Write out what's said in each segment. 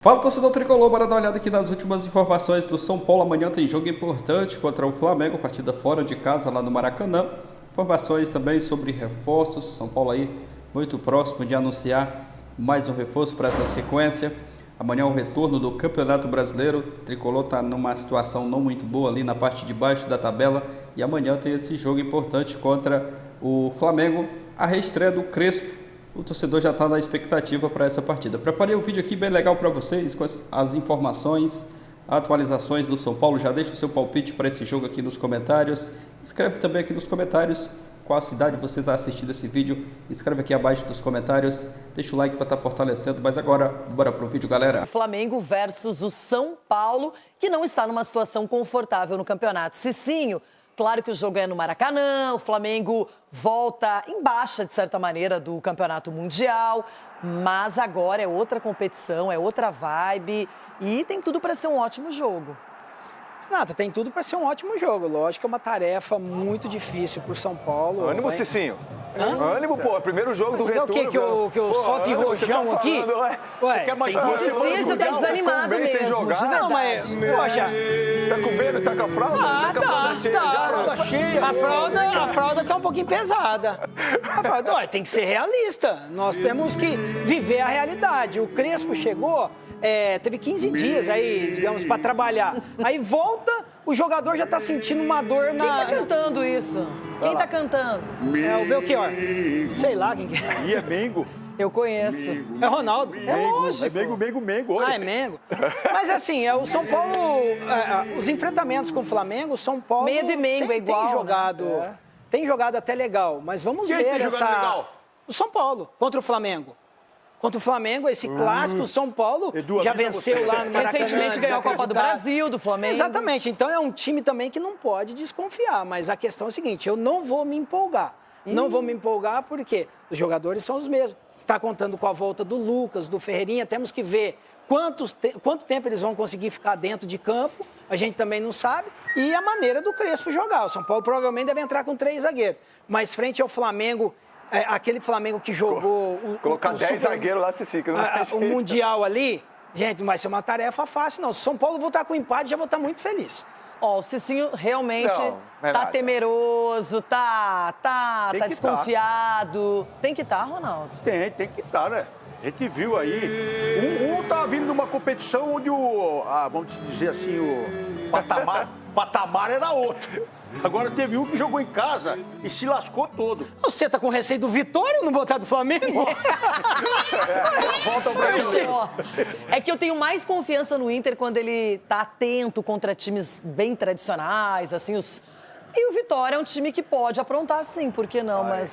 Fala, torcedor tricolor, bora dar uma olhada aqui nas últimas informações do São Paulo. Amanhã tem jogo importante contra o Flamengo, partida fora de casa lá no Maracanã. Informações também sobre reforços, São Paulo aí muito próximo de anunciar mais um reforço para essa sequência. Amanhã o retorno do Campeonato Brasileiro, o tricolor está numa situação não muito boa ali na parte de baixo da tabela. E amanhã tem esse jogo importante contra o Flamengo, a reestreia do Crespo. O torcedor já está na expectativa para essa partida. Preparei um vídeo aqui bem legal para vocês, com as informações, atualizações do São Paulo. Já deixa o seu palpite para esse jogo aqui nos comentários. Escreve também aqui nos comentários qual cidade você está assistindo esse vídeo. Escreve aqui abaixo dos comentários. Deixa o like para estar fortalecendo. Mas agora, bora pro vídeo, galera. Flamengo versus o São Paulo, que não está numa situação confortável no campeonato. Cicinho, claro que o jogo é no Maracanã, o Flamengo volta em baixa, de certa maneira, do Campeonato Mundial, mas agora é outra competição, é outra vibe e tem tudo para ser um ótimo jogo. Renata, tem tudo para ser um ótimo jogo. Lógico que é uma tarefa muito difícil para o São Paulo. Ânimo, Cicinho. Ânimo, pô. Primeiro jogo do retorno. Quer que eu solte rojão aqui? Ué, quer mais Você tá desanimado mesmo. Sem jogar. Não, mas, poxa... Tá com medo? Tá com a fralda? A fralda tá um pouquinho pesada. A fralda, tem que ser realista. Nós temos que viver a realidade. O Crespo chegou... teve 15 dias aí, digamos, para trabalhar. Aí volta, o jogador já tá sentindo uma dor na... Quem tá cantando isso? Quem tá cantando? É o Belchior. Sei lá quem que é. E é Mengo. Eu conheço. É Ronaldo. É lógico. É Mengo. Olha. Ah, é Mengo. Mas assim, o São Paulo, os enfrentamentos com o Flamengo, o São Paulo... Medo e Mengo é igual. Tem jogado, tem jogado até legal, mas vamos Quem ver tem jogado legal? O São Paulo, contra o Flamengo. Contra o Flamengo, esse clássico, o São Paulo Edu, já venceu lá no Maracanã. Recentemente ganhou a Copa do Brasil, do Flamengo. Exatamente. Então é um time também que não pode desconfiar. Mas a questão é a seguinte, eu não vou me empolgar. Não vou me empolgar porque os jogadores são os mesmos. Está contando com a volta do Lucas, do Ferreirinha. Temos que ver quanto tempo eles vão conseguir ficar dentro de campo. A gente também não sabe. E a maneira do Crespo jogar. O São Paulo provavelmente deve entrar com 3 zagueiros. Mas frente ao Flamengo... aquele Flamengo que jogou... Colocar 10 zagueiros lá, Cici, que não vai o Mundial ali, gente, não vai ser uma tarefa fácil, não. Se São Paulo voltar com empate, já vou estar muito feliz. O Cicinho realmente tá temeroso, tá desconfiado. Tem que estar, Ronaldo? Tem que estar, né? A gente viu aí. Um tá vindo de uma competição onde vamos dizer assim, o patamar era outro. Agora teve um que jogou em casa e se lascou todo. Você tá com receio do Vitória não voltar do Flamengo? Volta ao Brasil. É que eu tenho mais confiança no Inter quando ele tá atento contra times bem tradicionais, assim, E o Vitória é um time que pode aprontar sim, por que não? Mas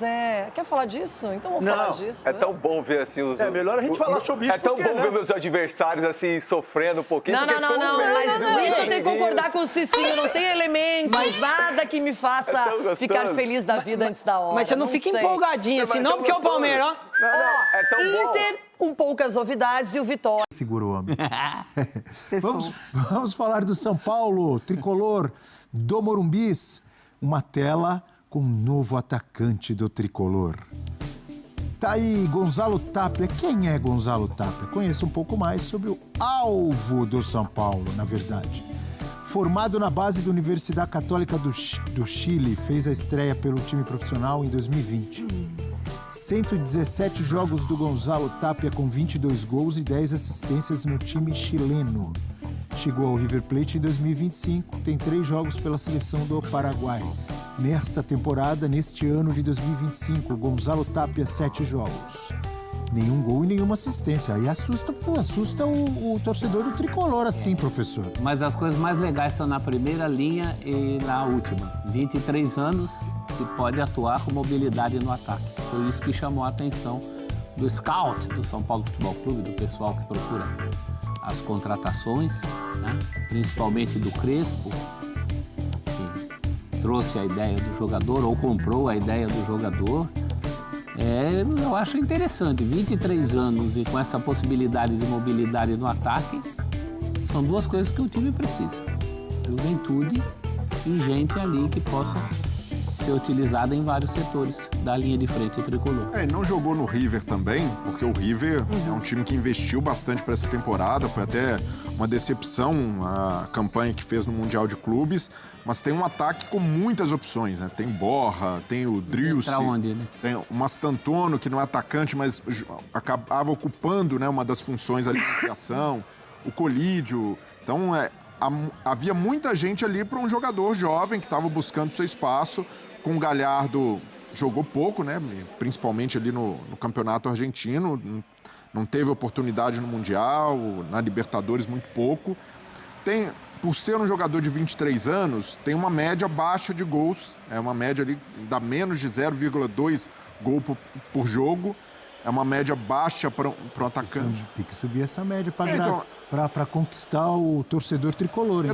quer falar disso? Então vamos falar disso. É tão bom ver assim os... É melhor a gente falar sobre isso. É tão bom ver meus adversários assim sofrendo um pouquinho. Não, mas isso eu tenho que concordar com o Cicinho. Não tem elementos, nada que me faça ficar feliz da vida antes da hora. Mas você não fica empolgadinho assim, não, porque é o Palmeiras... É tão bom. Inter com poucas novidades e o Vitória. Segura o homem. Vamos falar do São Paulo, tricolor do Morumbis. Uma tela com um novo atacante do tricolor. Tá aí Gonzalo Tapia. Quem é Gonzalo Tapia? Conheça um pouco mais sobre o alvo do São Paulo, na verdade. Formado na base da Universidade Católica do Chile, fez a estreia pelo time profissional em 2020. 117 jogos do Gonzalo Tapia com 22 gols e 10 assistências no time chileno. Chegou ao River Plate em 2025, tem 3 jogos pela seleção do Paraguai. Nesta temporada, neste ano de 2025, Gonzalo Tapia 7 jogos. Nenhum gol e nenhuma assistência. Aí assusta o torcedor do tricolor assim, professor. Mas as coisas mais legais estão na primeira linha e na última. 23 anos e pode atuar com mobilidade no ataque. Foi isso que chamou a atenção do scout do São Paulo Futebol Clube, do pessoal que procura as contratações, né? Principalmente do Crespo, que trouxe a ideia do jogador ou comprou a ideia do jogador. Eu acho interessante, 23 anos e com essa possibilidade de mobilidade no ataque, são 2 coisas que o time precisa. Juventude e gente ali que possa ser utilizada em vários setores da linha de frente tricolor. E não jogou no River também, porque o River é um time que investiu bastante para essa temporada, foi até uma decepção a campanha que fez no Mundial de Clubes, mas tem um ataque com muitas opções, né? Tem Borja, tem o Driussi, tem o Mastantuono, que não é atacante, mas acabava ocupando, né, uma das funções ali de criação, o Colídio. Então, havia muita gente ali para um jogador jovem que estava buscando seu espaço. Com o Galhardo, jogou pouco, né? Principalmente ali no campeonato argentino. Não teve oportunidade no Mundial, na Libertadores, muito pouco. Por ser um jogador de 23 anos, tem uma média baixa de gols. É uma média ali, dá menos de 0,2 gol por jogo. É uma média baixa para um atacante. Tem que subir essa média para conquistar o torcedor tricolor, hein?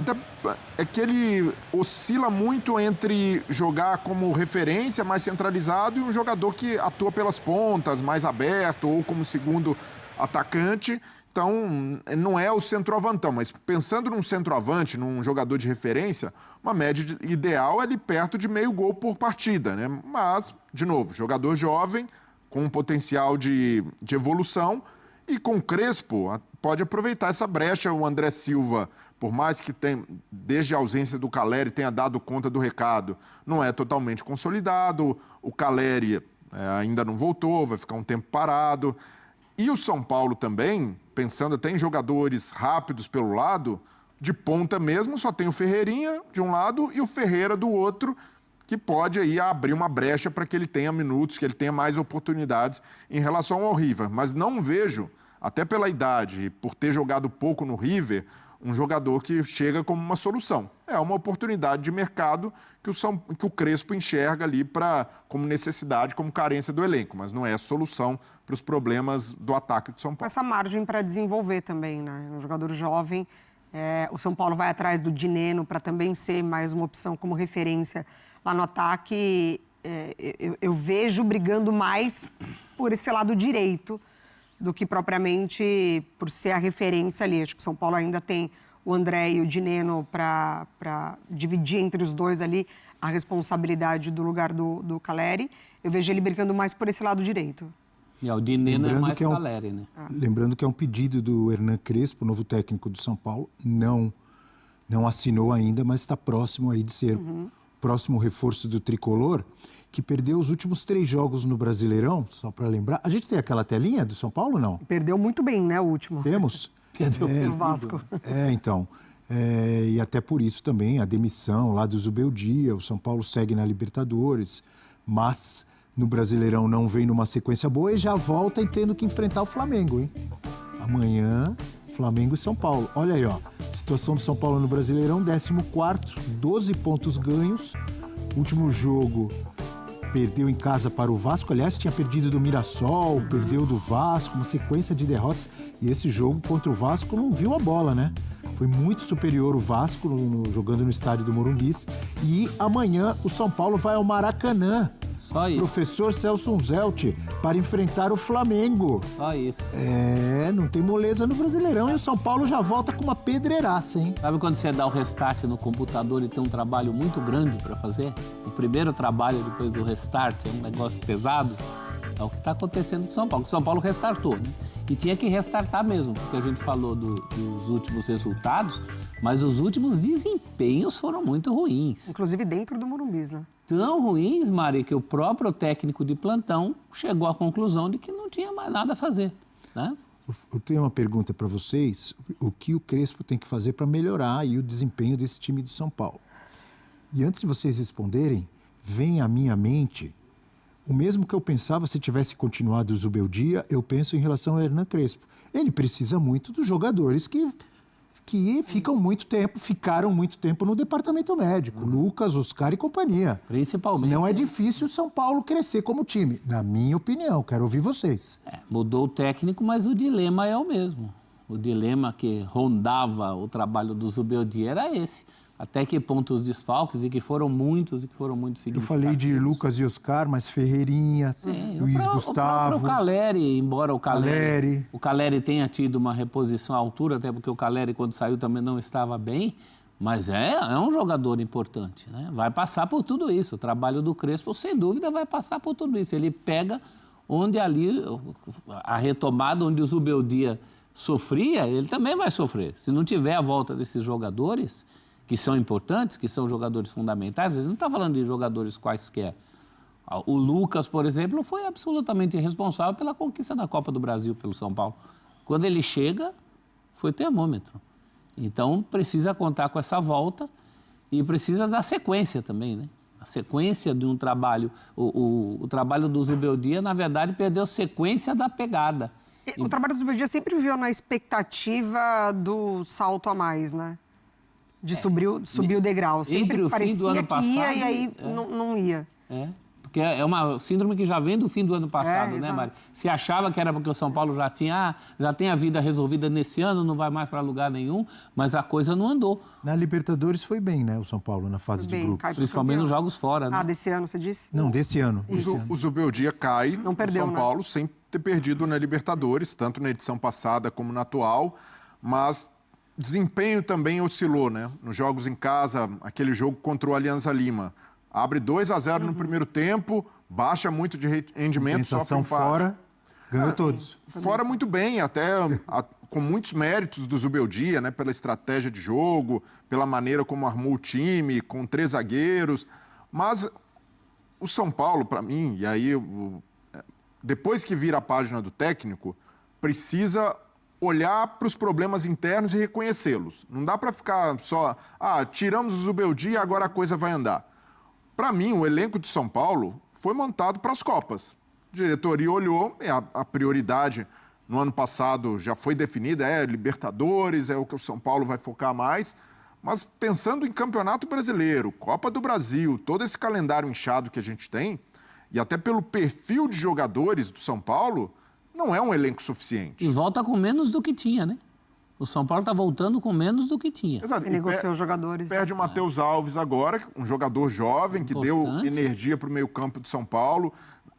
É que ele oscila muito entre jogar como referência, mais centralizado, e um jogador que atua pelas pontas, mais aberto, ou como segundo atacante. Então, não é o centroavantão, mas pensando num centroavante, num jogador de referência, uma média ideal é ali perto de meio gol por partida, né? Mas, de novo, jogador jovem, com um potencial de evolução, e com o Crespo pode aproveitar essa brecha. O André Silva, por mais que desde a ausência do Calleri tenha dado conta do recado, não é totalmente consolidado. O Calleri ainda não voltou, vai ficar um tempo parado. E o São Paulo também, pensando até em jogadores rápidos pelo lado, de ponta mesmo, só tem o Ferreirinha de um lado e o Ferreira do outro, que pode aí abrir uma brecha para que ele tenha minutos, que ele tenha mais oportunidades em relação ao River. Mas não vejo, até pela idade e por ter jogado pouco no River, um jogador que chega como uma solução. É uma oportunidade de mercado que o Crespo enxerga ali como necessidade, como carência do elenco, mas não é a solução para os problemas do ataque do São Paulo. Essa margem para desenvolver também, né? Um jogador jovem, o São Paulo vai atrás do Dineno para também ser mais uma opção como referência lá no ataque. Eu vejo brigando mais por esse lado direito do que propriamente por ser a referência ali. Acho que o São Paulo ainda tem o André e o Dineno para dividir entre os dois ali a responsabilidade do lugar do Calleri. Eu vejo ele brigando mais por esse lado direito. O Dineno é mais Calleri, né? Lembrando que é um pedido do Hernan Crespo, novo técnico do São Paulo. Não assinou ainda, mas está próximo aí de ser o próximo reforço do Tricolor, que perdeu os últimos 3 jogos no Brasileirão, só para lembrar. A gente tem aquela telinha do São Paulo, não? Perdeu muito bem, né, o último. Temos? Perdeu pelo Vasco. Então. E até por isso também a demissão lá do Zubeldia. O São Paulo segue na Libertadores, mas no Brasileirão não vem numa sequência boa e já volta e tendo que enfrentar o Flamengo, hein? Amanhã, Flamengo e São Paulo. Olha aí, ó. Situação do São Paulo no Brasileirão, 14º, 12 pontos ganhos. Último jogo, perdeu em casa para o Vasco. Aliás, tinha perdido do Mirassol, perdeu do Vasco, uma sequência de derrotas. E esse jogo contra o Vasco não viu a bola, né? Foi muito superior o Vasco jogando no estádio do Morumbis. E amanhã o São Paulo vai ao Maracanã. Só isso. Professor Celso Unzelt, para enfrentar o Flamengo. Só isso. Não tem moleza no Brasileirão e o São Paulo já volta com uma pedreiraça, hein? Sabe quando você dá o restart no computador e tem um trabalho muito grande para fazer? O primeiro trabalho depois do restart é um negócio pesado. É o que está acontecendo com o São Paulo. O São Paulo restartou, né? E tinha que restartar mesmo, porque a gente falou dos últimos resultados, mas os últimos desempenhos foram muito ruins. Inclusive dentro do Morumbis, né? Tão ruins, Mari, que o próprio técnico de plantão chegou à conclusão de que não tinha mais nada a fazer, né? Eu tenho uma pergunta para vocês. O que o Crespo tem que fazer para melhorar aí o desempenho desse time do São Paulo? E antes de vocês responderem, vem à minha mente o mesmo que eu pensava se tivesse continuado o Zubeldia, eu penso em relação ao Hernan Crespo. Ele precisa muito dos jogadores que ficaram muito tempo no departamento médico. Lucas, Oscar e companhia. Principalmente. Não é difícil o São Paulo crescer como time, na minha opinião. Quero ouvir vocês. Mudou o técnico, mas o dilema é o mesmo. O dilema que rondava o trabalho do Zubeldia era esse. Até que ponto os desfalques, e que foram muitos significativos. Eu falei de Lucas e Oscar, mas Ferreirinha, Luiz Gustavo... O Calleri, embora o Calleri tenha tido uma reposição à altura, até porque o Calleri, quando saiu, também não estava bem, Mas é um jogador importante, né? Vai passar por tudo isso. O trabalho do Crespo, sem dúvida, vai passar por tudo isso. Ele pega onde ali, a retomada onde o Zubeldia sofria, ele também vai sofrer. Se não tiver a volta desses jogadores, que são importantes, que são jogadores fundamentais, ele não está falando de jogadores quaisquer. O Lucas, por exemplo, foi absolutamente responsável pela conquista da Copa do Brasil pelo São Paulo. Quando ele chega, foi termômetro. Então, precisa contar com essa volta e precisa da sequência também, né? A sequência de um trabalho. O trabalho do Zubeldia, na verdade, perdeu sequência da pegada. O trabalho do Zubeldia sempre viveu na expectativa do salto a mais, né? De subir o degrau. Sempre Entre o fim do ano passado, ia e aí não ia. Porque é uma síndrome que já vem do fim do ano passado, né, exato. Mari? Se achava que era porque o São Paulo já tem a vida resolvida nesse ano, não vai mais para lugar nenhum, mas a coisa não andou. Na Libertadores foi bem, né, o São Paulo, na fase de grupos. Principalmente nos jogos fora, né? Desse ano, você disse? Não, desse ano. O Zubeldia cai Não perdeu, no São né? Paulo sem ter perdido na Libertadores, tanto na edição passada como na atual, mas desempenho também oscilou, né? Nos jogos em casa, aquele jogo contra o Alianza Lima, abre 2-0 no primeiro tempo, baixa muito de rendimento, sofre Compensação empate. fora, ganhou todos. Fora muito bem, até com muitos méritos do Zubeldia, né? Pela estratégia de jogo, pela maneira como armou o time, com 3 zagueiros. Mas o São Paulo, para mim, e aí depois que vira a página do técnico, precisa olhar para os problemas internos e reconhecê-los. Não dá para ficar só, tiramos o Zubeldia, agora a coisa vai andar. Para mim, o elenco de São Paulo foi montado para as Copas. A diretoria olhou, a prioridade no ano passado já foi definida, Libertadores, é o que o São Paulo vai focar mais. Mas pensando em Campeonato Brasileiro, Copa do Brasil, todo esse calendário inchado que a gente tem, e até pelo perfil de jogadores do São Paulo, não é um elenco suficiente. E volta com menos do que tinha, né? O São Paulo está voltando com menos do que tinha. Exato. E negociou os jogadores. Perde o Matheus Alves agora, um jogador jovem que deu energia para o meio-campo de São Paulo,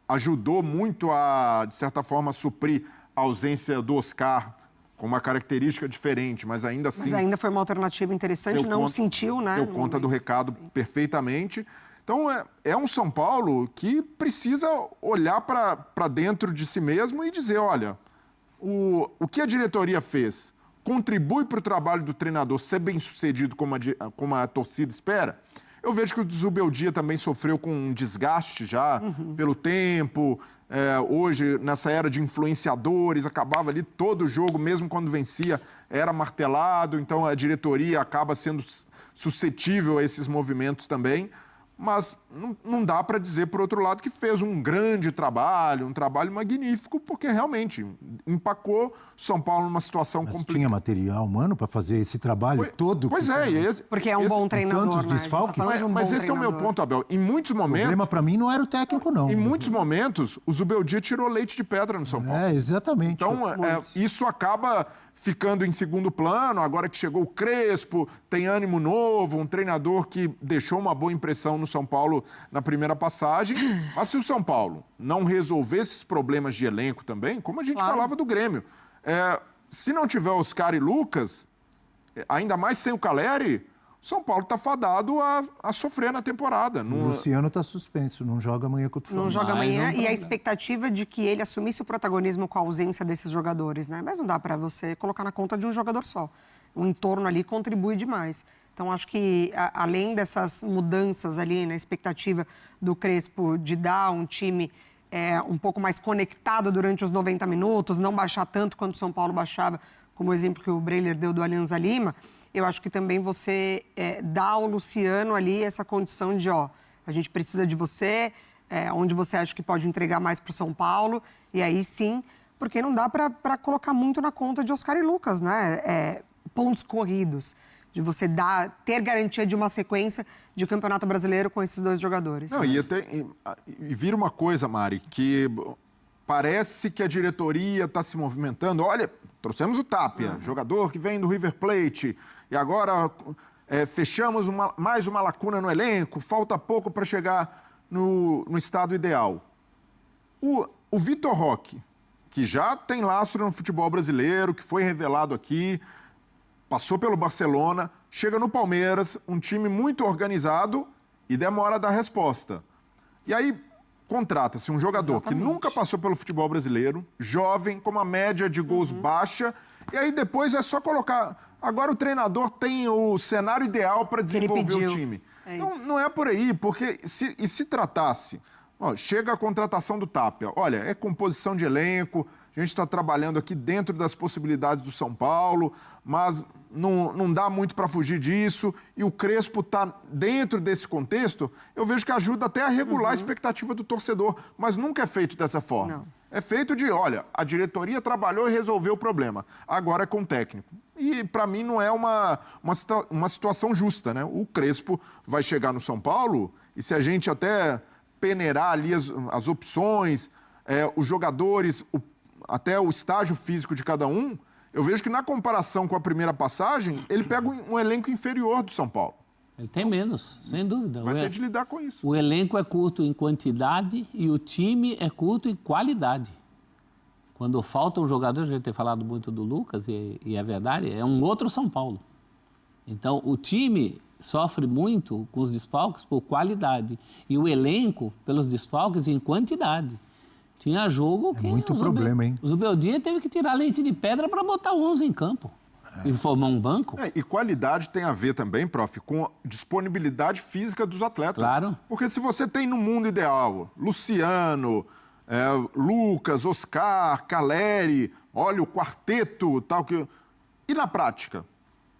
ajudou muito a, de certa forma, suprir a ausência do Oscar com uma característica diferente, mas ainda assim... Mas ainda foi uma alternativa interessante, não sentiu, né? Deu conta do recado perfeitamente. Então, é um São Paulo que precisa olhar para dentro de si mesmo e dizer, olha, o que a diretoria fez contribui para o trabalho do treinador ser bem-sucedido como a torcida espera? Eu vejo que o Zubeldia também sofreu com um desgaste já pelo tempo. Hoje, nessa era de influenciadores, acabava ali todo o jogo, mesmo quando vencia, era martelado. Então, a diretoria acaba sendo suscetível a esses movimentos também. Mas não dá para dizer, por outro lado, que fez um grande trabalho, um trabalho magnífico, porque realmente empacou São Paulo numa situação complicada. Tinha material humano para fazer esse trabalho todo? Pois porque é um bom treinador, tantos desfalques. Mas esse é o meu ponto, Abel. Em muitos momentos... O problema para mim não era o técnico, não. Em muitos momentos, o Zubeldia tirou leite de pedra no São Paulo. Exatamente. Então, isso acaba ficando em segundo plano, agora que chegou o Crespo, tem ânimo novo, um treinador que deixou uma boa impressão no São Paulo na primeira passagem. Mas se o São Paulo não resolver esses problemas de elenco também, como a gente falava do Grêmio, se não tiver Oscar e Lucas, ainda mais sem o Caleri, o São Paulo está fadado a sofrer na temporada. O Luciano está suspenso, não joga amanhã contra o Flamengo. Não joga amanhã e a expectativa de que ele assumisse o protagonismo com a ausência desses jogadores, né? Mas não dá para você colocar na conta de um jogador só. O entorno ali contribui demais. Então, acho que, além dessas mudanças ali na expectativa do Crespo de dar um time um pouco mais conectado durante os 90 minutos, não baixar tanto quanto o São Paulo baixava, como o exemplo que o Breiler deu do Alianza Lima, eu acho que também você dá ao Luciano ali essa condição de, a gente precisa de você, onde você acha que pode entregar mais para o São Paulo, e aí sim, porque não dá para colocar muito na conta de Oscar e Lucas, né? Pontos corridos, de você ter garantia de uma sequência de Campeonato Brasileiro com esses dois jogadores. Não, e vira uma coisa, Mari, que parece que a diretoria está se movimentando. Olha, trouxemos o Tapia, jogador que vem do River Plate, e agora fechamos mais uma lacuna no elenco, falta pouco para chegar no estado ideal. O Vitor Roque, que já tem lastro no futebol brasileiro, que foi revelado aqui, passou pelo Barcelona, chega no Palmeiras, um time muito organizado e demora a dar resposta. E aí contrata-se um jogador que nunca passou pelo futebol brasileiro, jovem, com uma média de gols baixa, e aí depois é só colocar... Agora o treinador tem o cenário ideal para desenvolver o time. Então não é por aí, porque se tratasse... Ó, chega a contratação do Tapia. Olha, é composição de elenco, a gente está trabalhando aqui dentro das possibilidades do São Paulo, mas não dá muito para fugir disso, e o Crespo está dentro desse contexto, eu vejo que ajuda até a regular a expectativa do torcedor, mas nunca é feito dessa forma. Não. É feito de, olha, a diretoria trabalhou e resolveu o problema, agora é com o técnico. E, para mim, não é uma situação justa, né? O Crespo vai chegar no São Paulo, e se a gente até peneirar ali as opções, os jogadores, até o estágio físico de cada um, eu vejo que na comparação com a primeira passagem, ele pega um elenco inferior do São Paulo. Ele tem menos, sem dúvida. Vai ter de lidar com isso. O elenco é curto em quantidade e o time é curto em qualidade. Quando falta um jogador, a gente tem falado muito do Lucas, e é verdade, é um outro São Paulo. Então, o time sofre muito com os desfalques por qualidade e o elenco pelos desfalques em quantidade. Tinha jogo que... muito problema, hein? O Zubeldia teve que tirar leite de pedra para botar 11 em campo e formar um banco. E qualidade tem a ver também, prof, com disponibilidade física dos atletas. Claro. Porque se você tem no mundo ideal Luciano, Lucas, Oscar, Caleri, olha o quarteto, tal que... E na prática?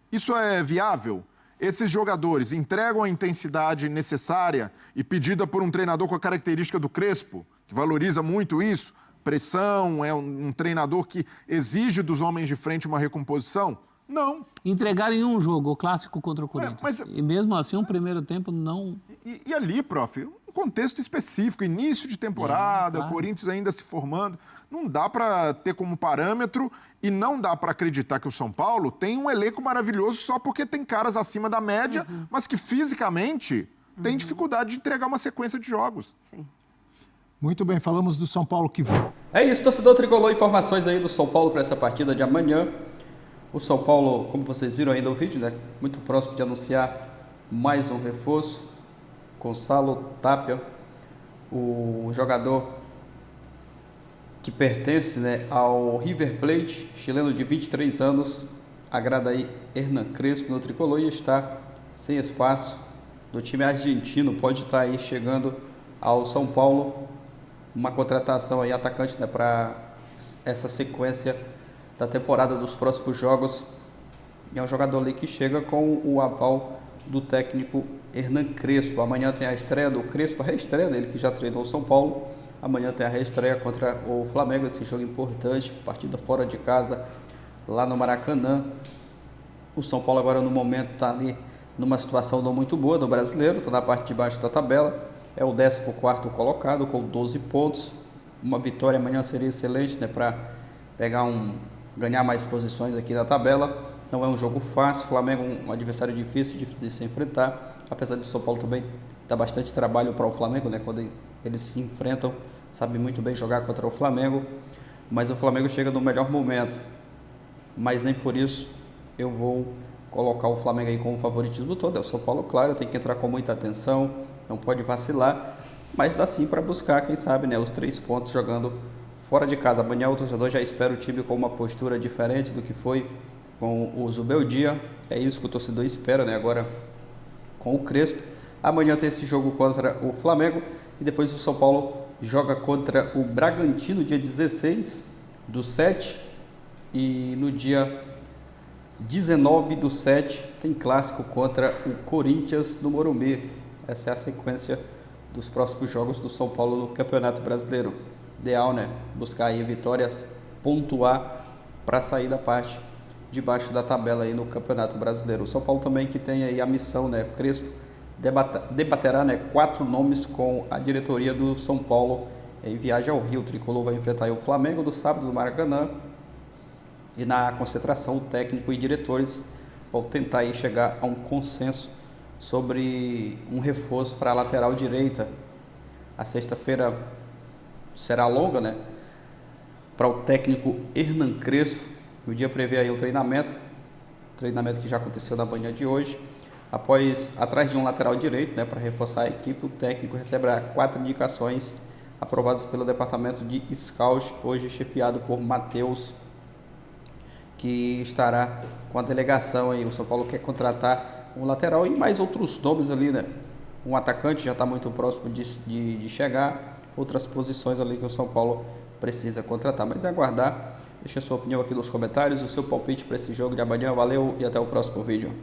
Isso é viável? Esses jogadores entregam a intensidade necessária e pedida por um treinador com a característica do Crespo, que valoriza muito isso, pressão, é um treinador que exige dos homens de frente uma recomposição? Não. Entregaram em um jogo, o clássico contra o Corinthians. E mesmo assim, o primeiro tempo não... E ali, prof, um contexto específico, início de temporada, claro. O Corinthians ainda se formando, não dá para ter como parâmetro e não dá para acreditar que o São Paulo tem um elenco maravilhoso só porque tem caras acima da média, mas que fisicamente tem dificuldade de entregar uma sequência de jogos. Sim. Muito bem, falamos do São Paulo que... É isso, torcedor tricolor, informações aí do São Paulo para essa partida de amanhã. O São Paulo, como vocês viram ainda no vídeo, né, muito próximo de anunciar mais um reforço. Gonzalo Tapia, o jogador que pertence, né, ao River Plate, chileno de 23 anos, agrada aí Hernan Crespo no tricolor e está sem espaço do time argentino, pode estar aí chegando ao São Paulo, uma contratação aí atacante, né, para essa sequência da temporada dos próximos jogos. E é um jogador ali que chega com o aval do técnico Hernan Crespo. Amanhã tem a estreia do Crespo, a reestreia dele, que já treinou o São Paulo. Amanhã tem a reestreia contra o Flamengo, esse jogo importante, partida fora de casa, lá no Maracanã. O São Paulo agora no momento está ali numa situação não muito boa do brasileiro, está na parte de baixo da tabela, é o 14º colocado com 12 pontos. Uma vitória amanhã seria excelente, né, para ganhar mais posições aqui na tabela. Não é um jogo fácil, o Flamengo é um adversário difícil de se enfrentar, apesar do São Paulo também dar bastante trabalho para o Flamengo, né? Quando eles se enfrentam, sabe muito bem jogar contra o Flamengo, mas o Flamengo chega no melhor momento, mas nem por isso eu vou colocar o Flamengo aí como favoritismo todo. É o São Paulo, claro, tem que entrar com muita atenção, não pode vacilar, mas dá sim para buscar, quem sabe, né, os 3 pontos jogando fora de casa. Amanhã o torcedor já espera o time com uma postura diferente do que foi com o Zubeldia. É isso que o torcedor espera, né? Agora com o Crespo. Amanhã tem esse jogo contra o Flamengo e depois o São Paulo joga contra o Bragantino dia 16/7 e no dia 19/7 tem clássico contra o Corinthians no Morumbi. Essa é a sequência dos próximos jogos do São Paulo no Campeonato Brasileiro. Ideal, né? Buscar aí vitórias, pontuar para sair da parte de baixo da tabela aí no Campeonato Brasileiro. O São Paulo também que tem aí a missão, né? Crespo debaterá, né, 4 nomes com a diretoria do São Paulo em viagem ao Rio. O tricolor vai enfrentar aí o Flamengo no sábado no Maracanã e na concentração o técnico e diretores vão tentar aí chegar a um consenso sobre um reforço para a lateral direita. A sexta-feira será longa, né, para o técnico Hernan Crespo. O dia prevê aí o treinamento treinamento que já aconteceu na manhã de hoje. Após, atrás de um lateral direito, né, para reforçar a equipe, o técnico receberá 4 indicações aprovadas pelo departamento de Scout, hoje chefiado por Matheus, que estará com a delegação aí. O São Paulo quer contratar um lateral e mais outros nomes ali, né? Um atacante já está muito próximo de chegar, outras posições ali que o São Paulo precisa contratar, mas aguardar. Deixe a sua opinião aqui nos comentários, o seu palpite para esse jogo de amanhã. Valeu e até o próximo vídeo.